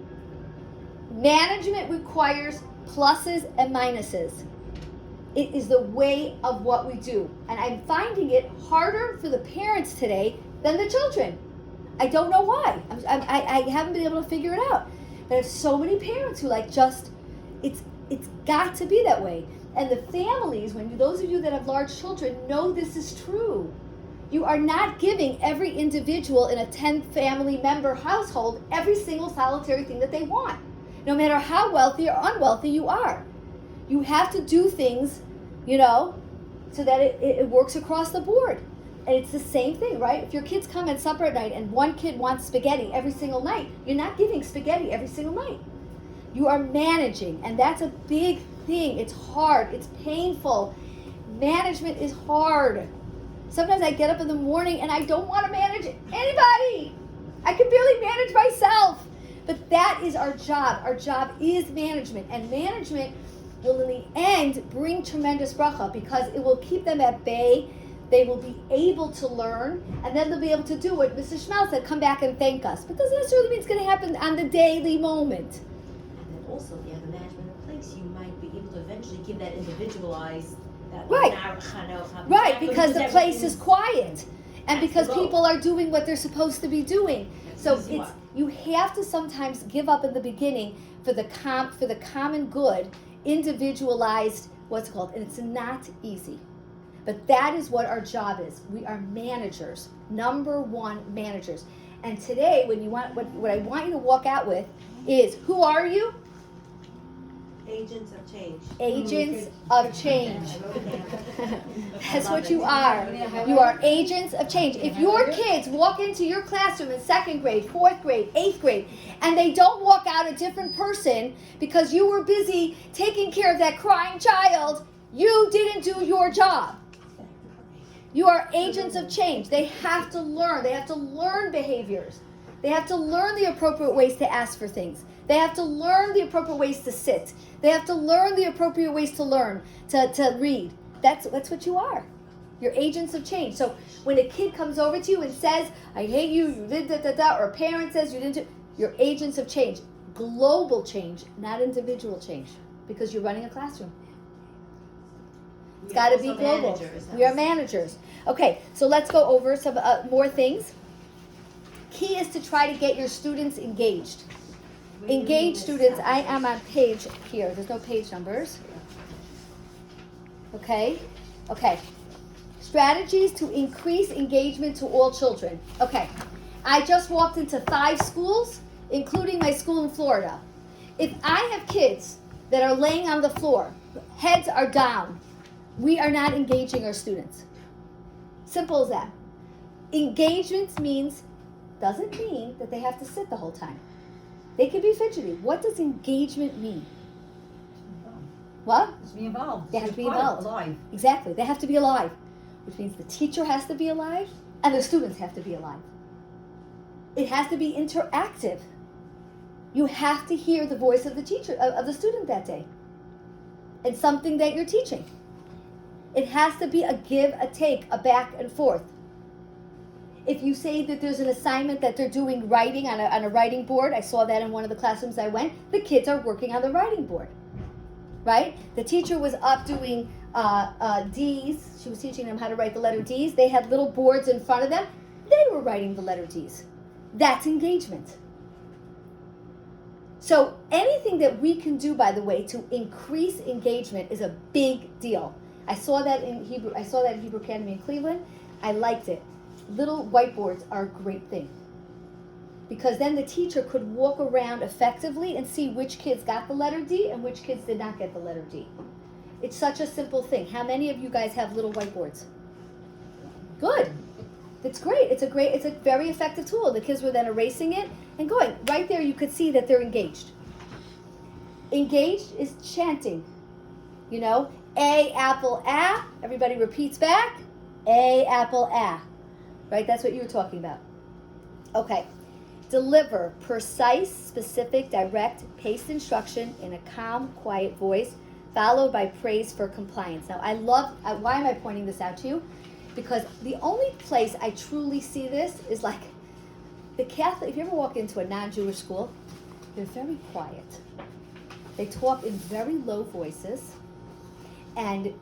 Management requires pluses and minuses. It is the way of what we do. And I'm finding it harder for the parents today than the children. I don't know why. I haven't been able to figure it out. But I have so many parents who it's got to be that way. And the families, those of you that have large children know this is true. You are not giving every individual in a 10-family member household every single solitary thing that they want, no matter how wealthy or unwealthy you are. You have to do things, so that it works across the board. And it's the same thing, right? If your kids come at supper at night and one kid wants spaghetti every single night, you're not giving spaghetti every single night. You are managing, and that's a big thing. It's hard. It's painful. Management is hard. Sometimes I get up in the morning and I don't want to manage anybody. I can barely manage myself. But that is our job. Our job is management. And management will, in the end, bring tremendous bracha because it will keep them at bay. They will be able to learn, and then they'll be able to do what Mrs. Schmel said, come back and thank us. But doesn't necessarily mean it's going to happen on the daily moment. And then also, if you have the management in place, you might be able to eventually give that individualized, that Right. Right, because the place is everything's- quiet. And That's because the goal. people are doing what they're supposed to be doing. So easy it's one. you have to sometimes give up in the beginning for the common good, individualized, what's it called? And it's not easy. But that is what our job is. We are managers, number one managers. And today, what I want you to walk out with is, who are you? Agents of change. Agents of change. That's what you are. You are agents of change. If your kids walk into your classroom in 2nd grade, 4th grade, 8th grade, and they don't walk out a different person because you were busy taking care of that crying child, you didn't do your job. You are agents of change. They have to learn. They have to learn behaviors. They have to learn the appropriate ways to ask for things. They have to learn the appropriate ways to sit. They have to learn the appropriate ways to learn, to read. That's what you are. You're agents of change. So when a kid comes over to you and says, I hate you, you did da-da-da, or a parent says you didn't do, you're agents of change. Global change, not individual change, because you're running a classroom. It's got to be global. We are managers. Okay, so let's go over some more things. Key is to try to get your students engaged. Engaged students, I am on page here. There's no page numbers. Okay. Strategies to increase engagement to all children. Okay. I just walked into 5 schools including my school in Florida. If I have kids that are laying on the floor, heads are down, we are not engaging our students. Simple as that. Engagement doesn't mean that they have to sit the whole time. They can be fidgety. What does engagement mean? What? Just be involved. They have to be Part, involved. Alive. Exactly. They have to be alive, which means the teacher has to be alive and the students have to be alive. It has to be interactive. You have to hear the voice of the teacher, of the student that day. It's something that you're teaching. It has to be a give, a take, a back and forth. If you say that there's an assignment that they're doing writing on a writing board, I saw that in one of the classrooms I went, the kids are working on the writing board, right? The teacher was up doing D's. She was teaching them how to write the letter D's. They had little boards in front of them. They were writing the letter D's. That's engagement. So anything that we can do, by the way, to increase engagement is a big deal. I saw that in Hebrew Academy in Cleveland. I liked it. Little whiteboards are a great thing. Because then the teacher could walk around effectively and see which kids got the letter D and which kids did not get the letter D. It's such a simple thing. How many of you guys have little whiteboards? Good. It's great. It's a very effective tool. The kids were then erasing it and going. Right there you could see that they're engaged. Engaged is chanting. You know, A, apple, ah. Everybody repeats back. A, apple, ah. Right? That's what you were talking about. Okay. Deliver precise, specific, direct, paced instruction in a calm, quiet voice, followed by praise for compliance. Now, why am I pointing this out to you? Because the only place I truly see this is like the Catholic, if you ever walk into a non-Jewish school, they're very quiet. They talk in very low voices, and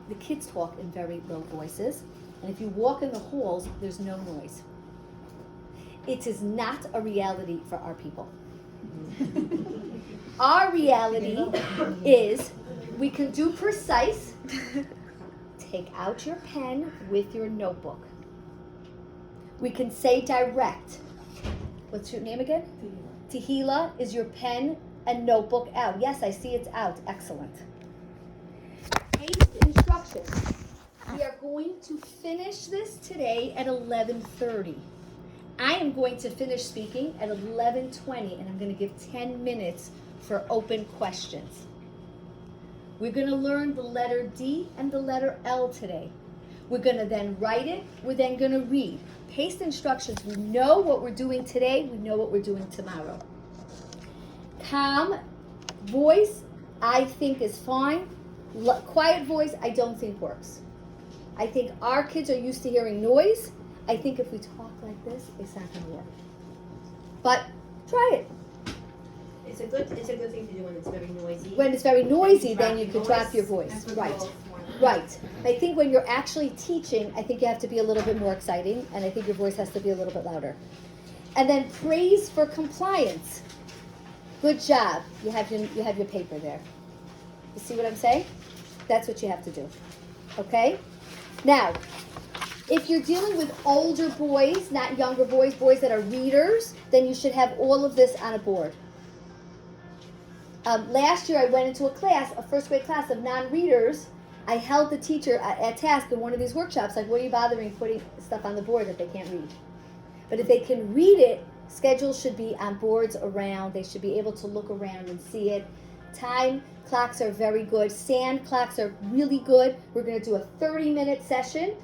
the kids talk in very low voices. And if you walk in the halls, there's no noise. It is not a reality for our people. Our reality is we can do precise. Take out your pen with your notebook. We can say direct. What's your name again? Tehila is your pen and notebook out. Yes, I see it's out. Excellent. Paced instructions. We are going to finish this today at 11:30. I am going to finish speaking at 11:20, and I'm going to give 10 minutes for open questions. We're going to learn the letter D and the letter L today. We're going to then write it. We're then going to read. Paced instructions. We know what we're doing today. We know what we're doing tomorrow. Calm voice, I think is fine. Quiet voice, I don't think works. I think our kids are used to hearing noise. I think if we talk like this, it's not going to work. But try it. It's a good thing to do when it's very noisy. When it's very noisy, then you could drop your voice. Right. Right. I think when you're actually teaching, I think you have to be a little bit more exciting, and I think your voice has to be a little bit louder. And then praise for compliance. Good job. You have your paper there. You see what I'm saying? That's what you have to do. Okay? Now, if you're dealing with older boys, not younger boys, boys that are readers, then you should have all of this on a board. Last year I went into a first grade class of non-readers. I held the teacher at task in one of these workshops, like, what are you bothering putting stuff on the board that they can't read? But if they can read it, schedules should be on boards around. They should be able to look around and see it. Time clocks are very good. Sand clocks are really good. We're going to do a 30-minute session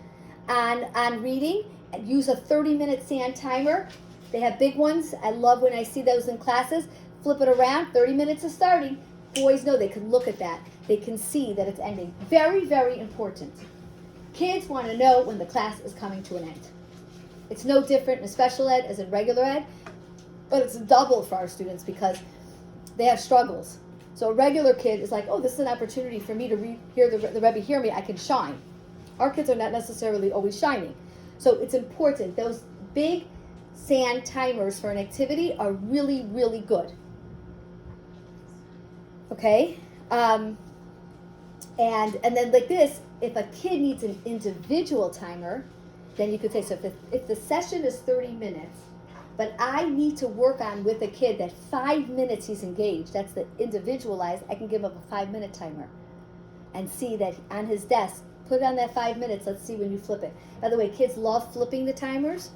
on reading and use a 30-minute sand timer. They have big ones. I love when I see those in classes. Flip it around. 30 minutes is starting. Boys know they can look at that. They can see that it's ending. Very, very important. Kids want to know when the class is coming to an end. It's no different in special ed as in regular ed, but it's double for our students because they have struggles. So a regular kid is like, oh, this is an opportunity for me to hear the Rebbe hear me. I can shine. Our kids are not necessarily always shining. So it's important. Those big sand timers for an activity are really, really good. Okay? And then like this, if a kid needs an individual timer, then you could say, so if the session is 30 minutes, But I need to work on with a kid that 5 minutes he's engaged. That's the individualized. I can give him a 5-minute timer and see that on his desk, put on that 5 minutes. Let's see when you flip it. By the way, kids love flipping the timers.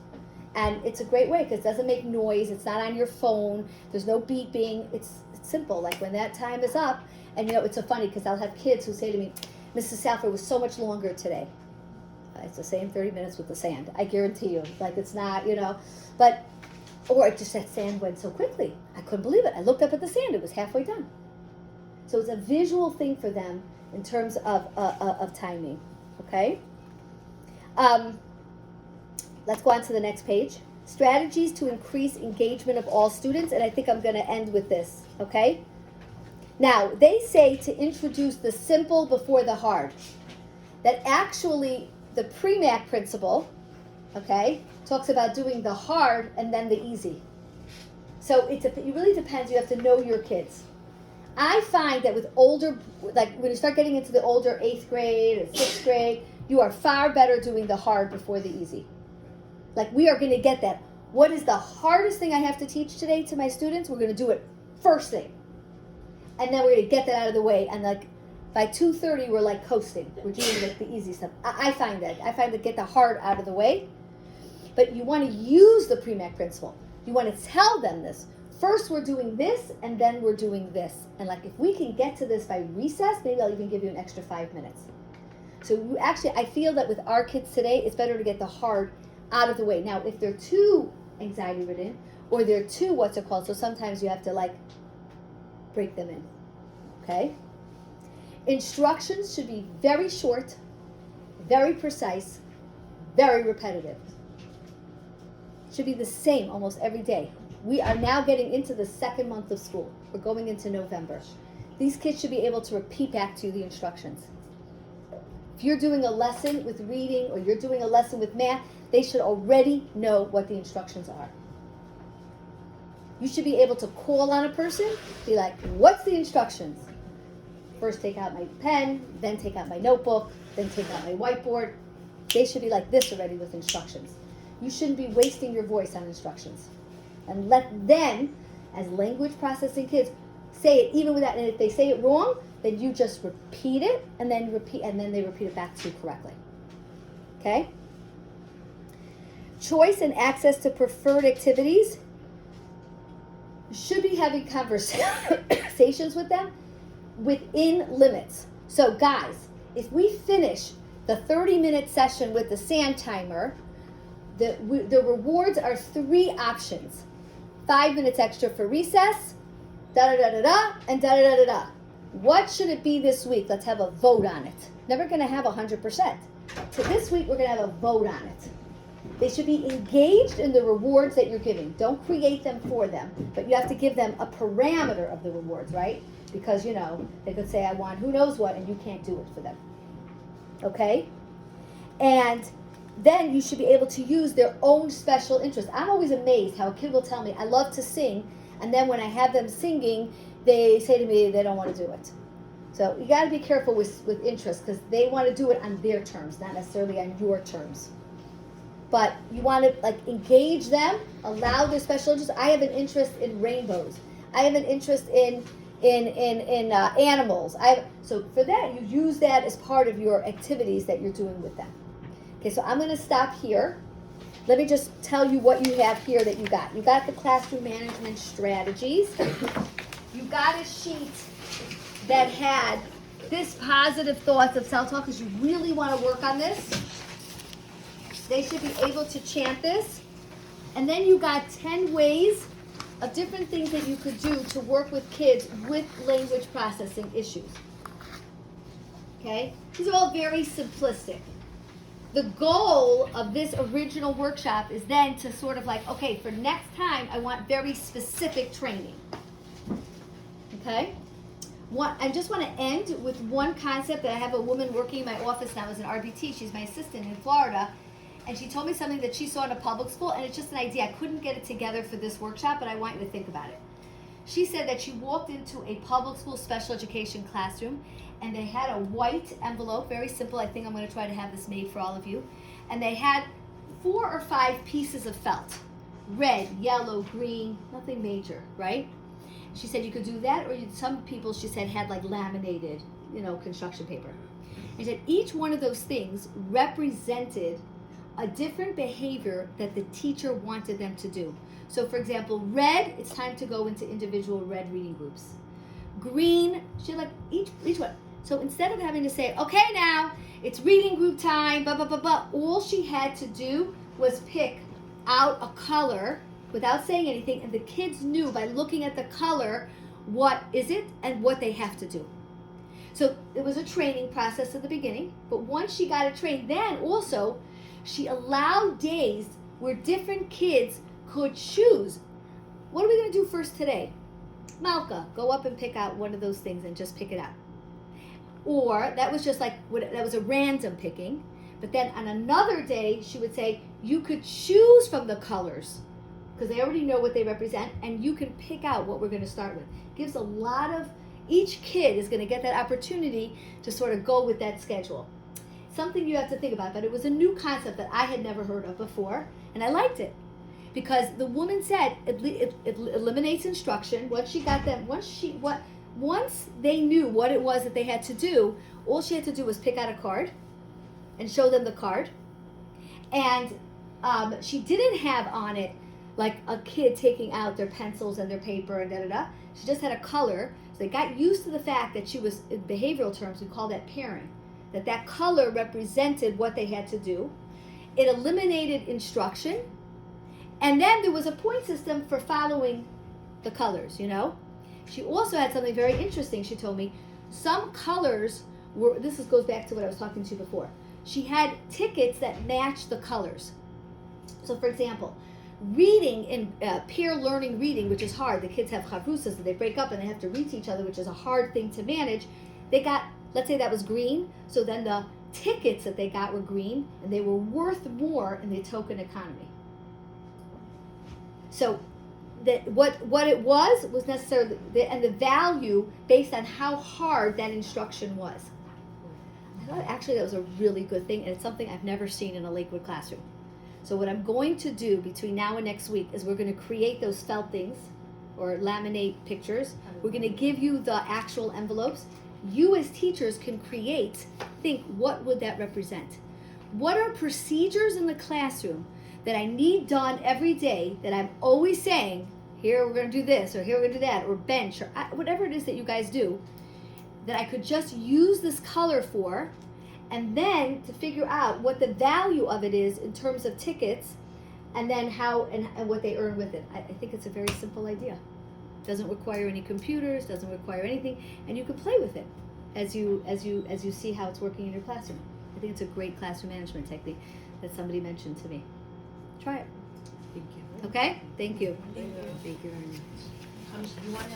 And it's a great way because it doesn't make noise. It's not on your phone. There's no beeping. It's simple. Like when that time is up, and it's so funny because I'll have kids who say to me, Mrs. Salford was so much longer today. It's the same 30 minutes with the sand. I guarantee you. Like it's not, but, or it just that sand went so quickly. I couldn't believe it. I looked up at the sand. It was halfway done. So it's a visual thing for them in terms of timing. Okay? Let's go on to the next page. Strategies to increase engagement of all students, and I think I'm going to end with this, okay? Now, they say to introduce the simple before the hard. That actually, the PREMAC principle, okay, talks about doing the hard and then the easy. So it really depends. You have to know your kids. I find that with older, like when you start getting into the older 8th grade or 6th grade, you are far better doing the hard before the easy. Like we are going to get that. What is the hardest thing I have to teach today to my students? We're going to do it first thing. And then we're going to get that out of the way. And like by 2:30, we're like coasting. We're doing like the easy stuff. I find that get the hard out of the way. But you want to use the PREMAC principle. You want to tell them this. First we're doing this and then we're doing this. And like if we can get to this by recess, maybe I'll even give you an extra 5 minutes. So I feel that with our kids today, it's better to get the hard out of the way. Now, if they're too anxiety ridden or they're too so sometimes you have to like break them in. Okay? Instructions should be very short, very precise, very repetitive. Should be the same almost every day. We are now getting into the 2nd month of school. We're going into November. These kids should be able to repeat back to you the instructions. If you're doing a lesson with reading or you're doing a lesson with math, they should already know what the instructions are. You should be able to call on a person, be like, what's the instructions? First take out my pen, then take out my notebook, then take out my whiteboard. They should be like this already with instructions. You shouldn't be wasting your voice on instructions. And let them, as language processing kids, say it even without, and if they say it wrong, then you just repeat it, and then they repeat it back to you correctly. Okay? Choice and access to preferred activities. You should be having conversations with them within limits. So guys, if we finish the 30-minute session with the sand timer, the rewards are 3 options. 5 minutes extra for recess, da-da-da-da-da, and da-da-da-da-da. What should it be this week? Let's have a vote on it. Never going to have 100%. So this week, we're going to have a vote on it. They should be engaged in the rewards that you're giving. Don't create them for them, but you have to give them a parameter of the rewards, right? Because, they could say, I want who knows what, and you can't do it for them. Okay? And then you should be able to use their own special interest. I'm always amazed how a kid will tell me, I love to sing, and then when I have them singing, they say to me they don't want to do it. So you got to be careful with interest because they want to do it on their terms, not necessarily on your terms. But you want to engage them, allow their special interest. I have an interest in rainbows. I have an interest in animals. So for that, you use that as part of your activities that you're doing with them. Okay, so I'm going to stop here. Let me just tell you what you have here that you got. You got the classroom management strategies. You got a sheet that had this positive thoughts of self-talk because you really want to work on this. They should be able to chant this. And then you got 10 ways of different things that you could do to work with kids with language processing issues. Okay? These are all very simplistic. The goal of this original workshop is then to sort of okay, for next time, I want very specific training. Okay? I just want to end with one concept that I have a woman working in my office now as an RBT. She's my assistant in Florida. And she told me something that she saw in a public school, and it's just an idea. I couldn't get it together for this workshop, but I want you to think about it. She said that she walked into a public school special education classroom, and they had a white envelope, very simple. I think I'm going to try to have this made for all of you. And they had 4 or 5 pieces of felt. red, yellow, green, nothing major, right? She said you could do that, or some people, she said, had like laminated, construction paper. And she said each one of those things represented a different behavior that the teacher wanted them to do. So for example, red, it's time to go into individual red reading groups. Green, she had like each one. So instead of having to say, okay now, it's reading group time, blah, blah, blah, blah, all she had to do was pick out a color without saying anything, and the kids knew by looking at the color what is it and what they have to do. So it was a training process at the beginning, but once she got it trained, then also she allowed days where different kids could choose. What are we going to do first today? Malka, go up and pick out one of those things and just pick it out. Or that was just that was a random picking. But then on another day, she would say, you could choose from the colors because they already know what they represent, and you can pick out what we're going to start with. Gives a lot of, each kid is going to get that opportunity to sort of go with that schedule. Something you have to think about, but it was a new concept that I had never heard of before, and I liked it. Because the woman said it eliminates instruction. Once they knew what it was that they had to do, all she had to do was pick out a card and show them the card. And she didn't have on it like a kid taking out their pencils and their paper and da-da-da. She just had a color. So they got used to the fact that she was, in behavioral terms, we call that pairing. That color represented what they had to do. It eliminated instruction. And then there was a point system for following the colors, She also had something very interesting, she told me. Some colors were, goes back to what I was talking to before. She had tickets that matched the colors. So for example, reading in peer learning reading, which is hard. The kids have chavrusas, so they break up and they have to read to each other, which is a hard thing to manage. They got, let's say that was green, so then the tickets that they got were green, and they were worth more in the token economy. So what it was necessarily, and the value based on how hard that instruction was. I thought actually that was a really good thing, and it's something I've never seen in a Lakewood classroom. So what I'm going to do between now and next week is we're going to create those felt things, or laminate pictures. We're going to give you the actual envelopes. You as teachers can think what would that represent? What are procedures in the classroom that I need done every day that I'm always saying, here we're going to do this, or here we're going to do that, or bench, or whatever it is that you guys do, that I could just use this color for, and then to figure out what the value of it is in terms of tickets, and then how and what they earn with it. I think it's a very simple idea. Doesn't require any computers, doesn't require anything, and you can play with it as you see how it's working in your classroom. I think it's a great classroom management technique that somebody mentioned to me. Try it. Thank you. Okay? Thank you. Thank you very much. You want to have